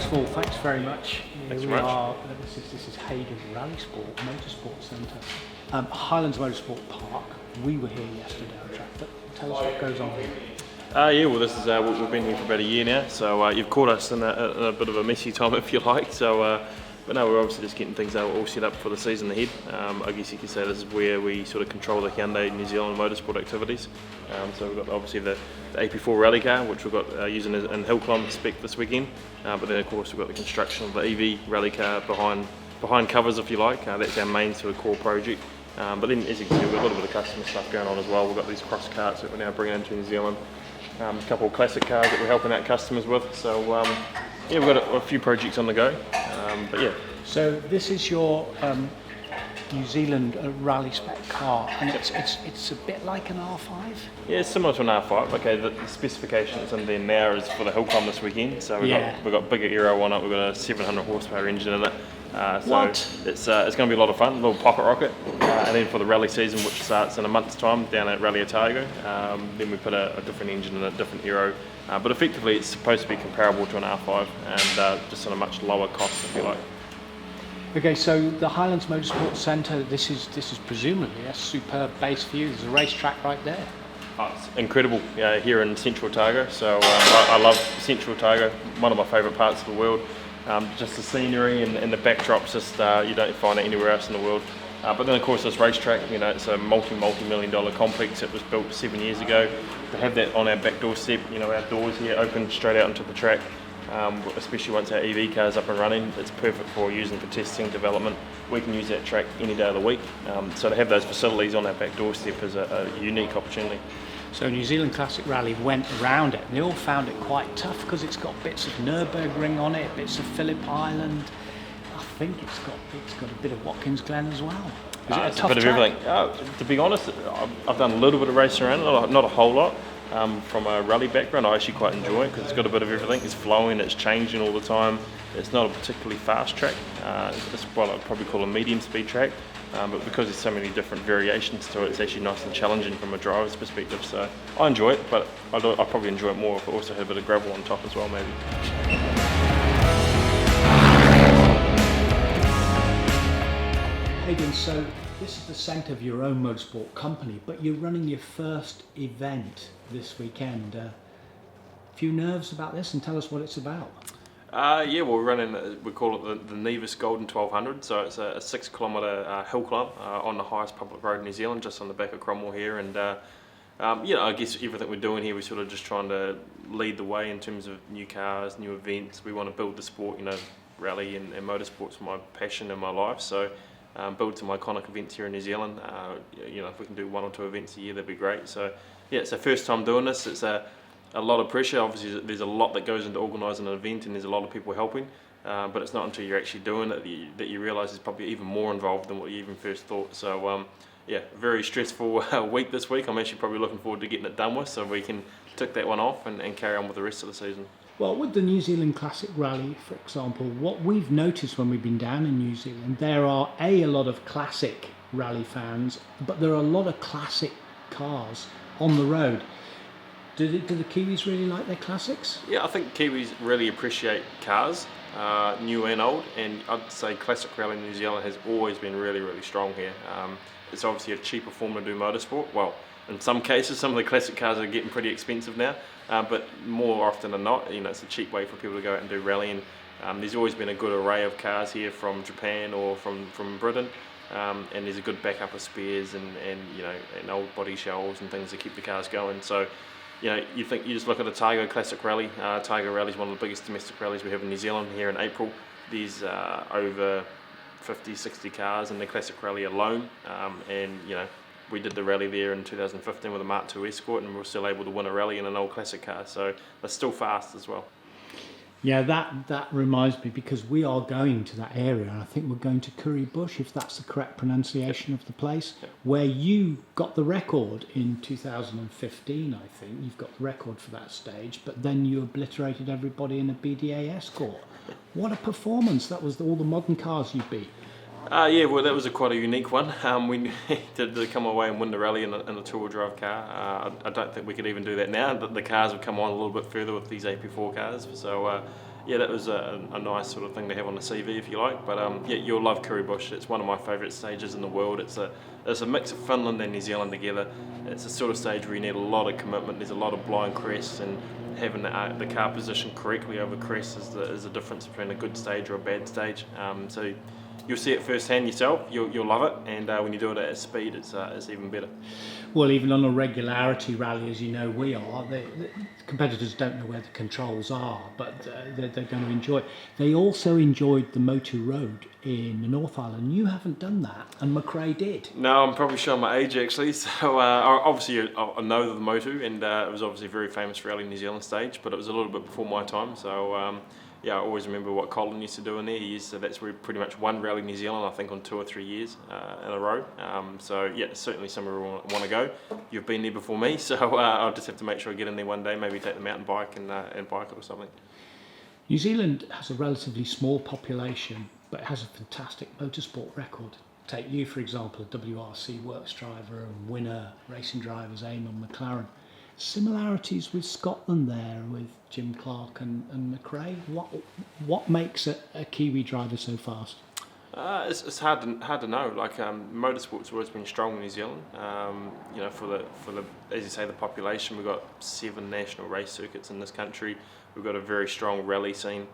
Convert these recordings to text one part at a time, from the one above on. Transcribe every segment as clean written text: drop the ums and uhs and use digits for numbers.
first of all, thanks very much. Thanks Here very we much. are. This is Hayden Rally Sport Motorsport Centre, Highlands Motorsport Park. We were here yesterday on track. But tell us what goes on here. Yeah, well, this is we've been here for about a year now, so you've caught us in a bit of a messy time, if you like. So, but no, we're obviously just getting things all set up for the season ahead. I guess you could say this is where we sort of control the Hyundai New Zealand Motorsport activities. So we've got obviously the AP4 rally car, which we've got using in hill climb spec this weekend. But then of course we've got the construction of the Eevee rally car behind covers, if you like. That's our main sort of core project. But then, as you can see, we've got a little bit of customer stuff going on as well. We've got these cross carts that we're now bringing into New Zealand. A couple of classic cars that we're helping out customers with. So yeah, we've got a few projects on the go. But yeah. So this is your New Zealand rally spec car, and it's a bit like an R5. Yeah, it's similar to an R5. Okay, the specification that's in there now is for the hill climb this weekend. So we've got bigger aero on it. We've got a 700 horsepower engine in it. So it's going to be a lot of fun. A little pocket rocket, and then for the rally season, which starts in a month's time down at Rally Otago, then we put a different engine and a different aero. But effectively, it's supposed to be comparable to an R5, and just on a much lower cost, if you like. Okay, so the Highlands Motorsport Centre, this is presumably a superb base for you. There's a racetrack right there. Oh, it's incredible here in Central Otago. So I love Central Otago, one of my favourite parts of the world. Just the scenery and the backdrops, just you don't find it anywhere else in the world. But then of course this racetrack, it's a multi-million dollar complex that was built 7 years ago. To have that on our back doorstep, our doors here open straight out into the track. Especially once our EV car is up and running, it's perfect for using for testing, development. We can use that track any day of the week. So to have those facilities on our back doorstep is a unique opportunity. So New Zealand Classic Rally went around it, and they all found it quite tough because it's got bits of Nürburgring on it, bits of Phillip Island. I think it's got a bit of Watkins Glen as well. Is it a it's tough a bit track? of everything. To be honest, I've done a little bit of racing around it, not a whole lot. From a rally background, I actually quite enjoy it because it's got a bit of everything. It's flowing, it's changing all the time. It's not a particularly fast track. It's what I'd probably call a medium speed track. But because there's so many different variations to it, it's actually nice and challenging from a driver's perspective. So I enjoy it, but I'd probably enjoy it more if it also had a bit of gravel on top as well, maybe. Hayden, so this is the centre of your own motorsport company, but you're running your first event this weekend. A few nerves about this, and tell us what it's about. Yeah, well, we're running, we call it the Nevis Golden 1200, so it's a 6 kilometre hill climb on the highest public road in New Zealand, just on the back of Cromwell here. And I guess everything we're doing here, we're sort of just trying to lead the way in terms of new cars, new events. We want to build the sport, rally and motorsport's my passion in my life, so build some iconic events here in New Zealand. If we can do 1 or 2 events a year, that'd be great. So yeah, it's our first time doing this. It's a lot of pressure. Obviously there's a lot that goes into organising an event, and there's a lot of people helping, but it's not until you're actually doing it that you realise there's probably even more involved than what you even first thought. So yeah, very stressful week this week. I'm actually probably looking forward to getting it done with, so we can tick that one off and carry on with the rest of the season. Well, with the New Zealand Classic Rally, for example, what we've noticed when we've been down in New Zealand, there are a lot of classic rally fans, but there are a lot of classic cars on the road. Do the Kiwis really like their classics? Yeah, I think Kiwis really appreciate cars, new and old, and I'd say classic rally in New Zealand has always been really, really strong here. It's obviously a cheaper form to do motorsport. Well, in some cases, some of the classic cars are getting pretty expensive now, but more often than not, it's a cheap way for people to go out and do rallying. There's always been a good array of cars here from Japan or from Britain. And there's a good backup of spares and old body shells and things to keep the cars going. So, you just look at the Otago Classic Rally. Otago Rally is one of the biggest domestic rallies we have in New Zealand here in April. There's over 50, 60 cars in the Classic Rally alone, and we did the rally there in 2015 with a Mark II Escort, and we were still able to win a rally in an old classic car, so they're still fast as well. Yeah, that reminds me, because we are going to that area, and I think we're going to Currie Bush, if that's the correct pronunciation of the place, where you got the record in 2015, I think. You've got the record for that stage, but then you obliterated everybody in a BDA Escort. What a performance. That was all the modern cars you beat. Yeah, well, that was quite a unique one. We did come away and win the rally in a two-wheel drive car. I don't think we could even do that now. The cars have come on a little bit further with these AP4 cars. So yeah, that was a nice sort of thing to have on the CV, if you like. But yeah, you'll love Currie Bush. It's one of my favourite stages in the world. It's a mix of Finland and New Zealand together. It's a sort of stage where you need a lot of commitment. There's a lot of blind crests, and having the car positioned correctly over crests is the difference between a good stage or a bad stage. So you'll see it firsthand yourself. You'll love it, and when you do it at speed, it's even better. Well, even on a regularity rally, as you know we are, the competitors don't know where the controls are, but they're going to enjoy it. They also enjoyed the Motu Road in the North Island. You haven't done that, and McRae did. No, I'm probably showing my age actually. So obviously I know the Motu, and it was obviously a very famous Rally New Zealand stage, but it was a little bit before my time. So yeah, I always remember what Colin used to do in there. That's where he pretty much won Rally New Zealand, I think, on 2 or 3 years in a row. So yeah, certainly somewhere we want to go. You've been there before me, so I'll just have to make sure I get in there one day, maybe take the mountain bike and bike it or something. New Zealand has a relatively small population, but it has a fantastic motorsport record. Take you, for example, a WRC works driver and winner, racing drivers, Eamon McLaren. Similarities with Scotland there, with Jim Clark and McRae. What makes a Kiwi driver so fast? It's hard to know. Like motorsport's always been strong in New Zealand. You know, for the as you say, the population, we've got 7 national race circuits in this country. We've got a very strong rally scene,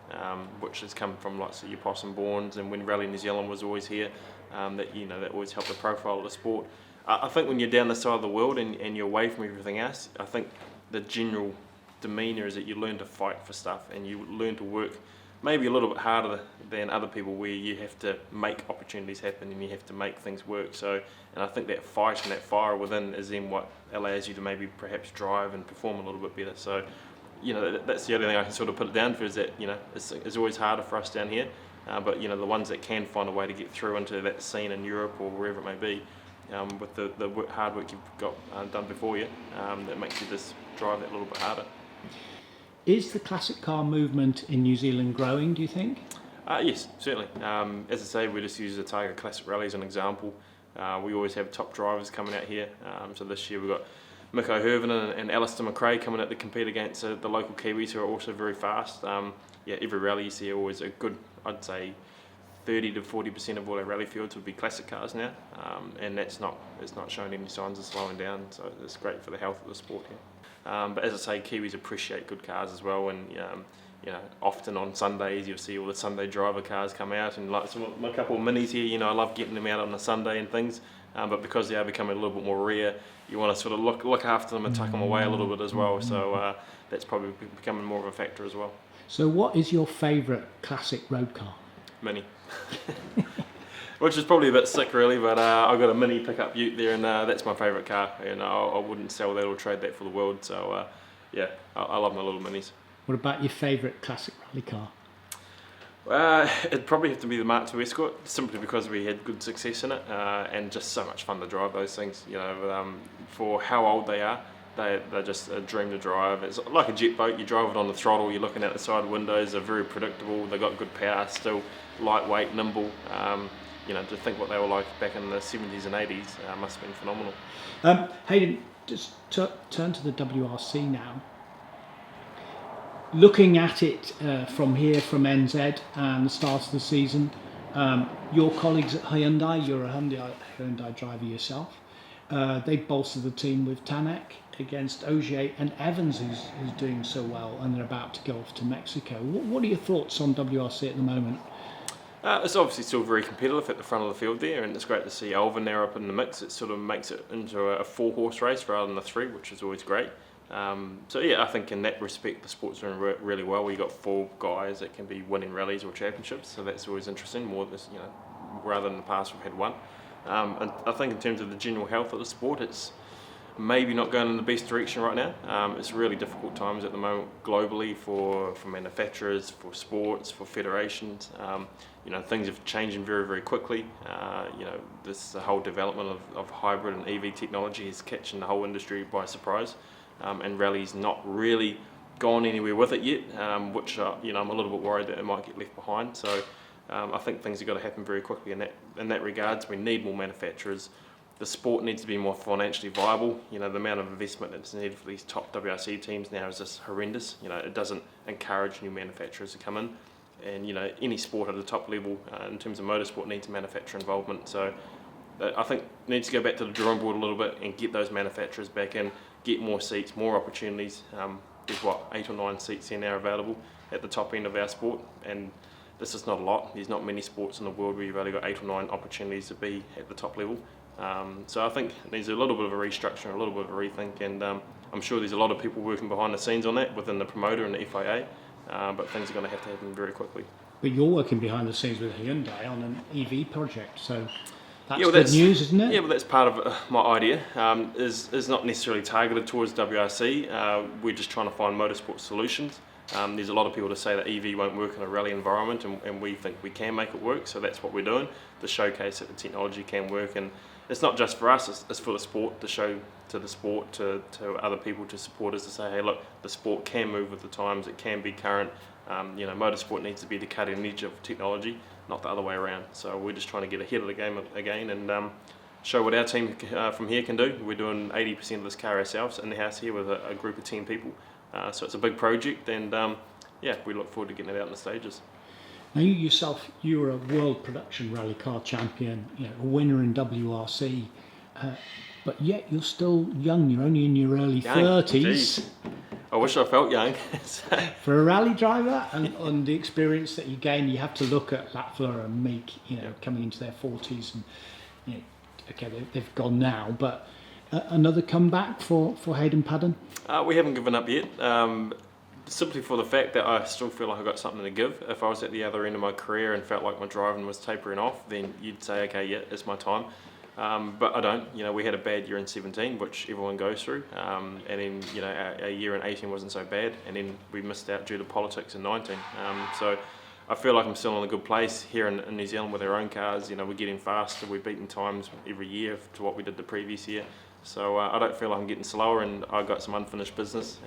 which has come from lots of your Possum Borns, and when Rally New Zealand was always here, that always helped the profile of the sport. I think when you're down the side of the world and you're away from everything else, I think the general demeanour is that you learn to fight for stuff, and you learn to work maybe a little bit harder than other people, where you have to make opportunities happen and you have to make things work. So, and I think that fight and that fire within is then what allows you to maybe perhaps drive and perform a little bit better. So, you know, that's the only thing I can sort of put it down for, is that, you know, it's always harder for us down here, but you know, the ones that can find a way to get through into that scene in Europe or wherever it may be, with the hard work you've got done before you, that makes you just drive that little bit harder. Is the classic car movement in New Zealand growing, do you think? Yes, certainly. As I say, we just use the Tiger Classic Rally as an example. We always have top drivers coming out here. So this year we've got Mick O'Herven and Alistair McRae coming out to compete against the local Kiwis, who are also very fast. Yeah, every rally you see always a good, I'd say, 30 to 40% of all our rally fields would be classic cars now, and it's not showing any signs of slowing down. So it's great for the health of the sport here. But as I say, Kiwis appreciate good cars as well, and you know, often on Sundays you'll see all the Sunday driver cars come out, and like a couple of minis here, you know, I love getting them out on a Sunday and things, but because they are becoming a little bit more rare, you want to sort of look after them and tuck them away a little bit as well. So that's probably becoming more of a factor as well. So what is your favourite classic road car? Mini. Which is probably a bit sick really, but I've got a mini pickup ute there, and that's my favourite car, and I wouldn't sell that or trade that for the world. So yeah, I love my little minis. What about your favourite classic rally car? It'd probably have to be the Mark II Escort, simply because we had good success in it, and just so much fun to drive those things. You know, for how old they are, they're just a dream to drive. It's like a jet boat. You drive it on the throttle, you're looking out the side windows, they're very predictable, they've got good power, still lightweight, nimble. You know, to think what they were like back in the 70s and 80s must have been phenomenal. Hayden, just turn to the WRC now. Looking at it from here, from NZ and the start of the season, your colleagues at Hyundai, you're a Hyundai driver yourself, they bolstered the team with Tanak against Ogier and Evans, who's doing so well, and they're about to go off to Mexico. What are your thoughts on WRC at the moment? It's obviously still very competitive at the front of the field there, and it's great to see Alvin there up in the mix. It sort of makes it into a 4-horse race rather than a 3, which is always great. So yeah, I think in that respect the sport's doing really well. We've got 4 guys that can be winning rallies or championships, so that's always interesting. More this, you know, rather than in the past we've had 1. And I think in terms of the general health of the sport, it's maybe not going in the best direction right now. It's really difficult times at the moment globally for manufacturers, for sports, for federations. You know, things are changing very quickly. You know, the whole development of hybrid and EV technology is catching the whole industry by surprise, and rally's not really gone anywhere with it yet, which you know, I'm a little bit worried that it might get left behind. So I think things have got to happen very quickly in that regards. We need more manufacturers the sport needs to be more financially viable. You know, the amount of investment that's needed for these top WRC teams now is just horrendous. You know, it doesn't encourage new manufacturers to come in. And, you know, any sport at the top level in terms of motorsport needs manufacturer involvement. So I think needs to go back to the drawing board a little bit and get those manufacturers back in, get more seats, more opportunities. There's 8 or 9 seats here now available at the top end of our sport, and this is not a lot. There's not many sports in the world where you've only got 8 or 9 opportunities to be at the top level. So I think it needs a little bit of a restructure, a little bit of a rethink, and I'm sure there's a lot of people working behind the scenes on that within the promoter and the FIA, but things are going to have to happen very quickly. But you're working behind the scenes with Hyundai on an Eevee project, so that's well, good news, isn't it? Yeah, but that's part of my idea. Is not necessarily targeted towards WRC. We're just trying to find motorsport solutions. There's a lot of people to say that Eevee won't work in a rally environment, and we think we can make it work, so that's what we're doing, to showcase that the technology can work. And it's not just for us, it's for the sport, to show to the sport, to other people, to supporters, to say, hey, look, the sport can move with the times, it can be current. You know, motorsport needs to be the cutting edge of technology, not the other way around. So we're just trying to get ahead of the game again and show what our team from here can do. We're doing 80% of this car ourselves in the house here with a group of 10 people. So it's a big project, and yeah, we look forward to getting it out in the stages. Now you yourself, you were a world production rally car champion, you know, a winner in WRC, but yet you're still young. You're only in your early 30s. Geez. I wish I felt young. For a rally driver, and on the experience that you gain, you have to look at Lafleur and Meek, you know, coming into their 40s, and you know, okay, they've gone now, but another comeback for Hayden Paddon? We haven't given up yet. Simply for the fact that I still feel like I've got something to give. If I was at the other end of my career and felt like my driving was tapering off, then you'd say, okay, yeah, it's my time. But I don't. You know, we had a bad year in 17, which everyone goes through, and then, you know, our year in 18 wasn't so bad, and then we missed out due to politics in 19. So I feel like I'm still in a good place here in New Zealand with our own cars. You know, we're getting faster, we're beating times every year to what we did the previous year. So I don't feel like I'm getting slower, and I've got some unfinished business.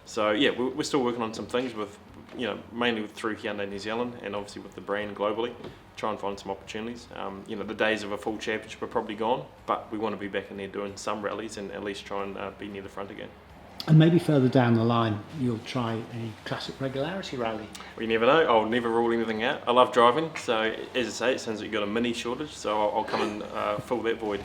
So yeah, we're still working on some things with, you know, mainly through Hyundai New Zealand and obviously with the brand globally, try and find some opportunities. You know, the days of a full championship are probably gone, but we want to be back in there doing some rallies and at least try and be near the front again. And maybe further down the line, you'll try a classic regularity rally. Well, you never know. I'll never rule anything out. I love driving, so as I say, it sounds like you've got a mini shortage, so I'll come and fill that void.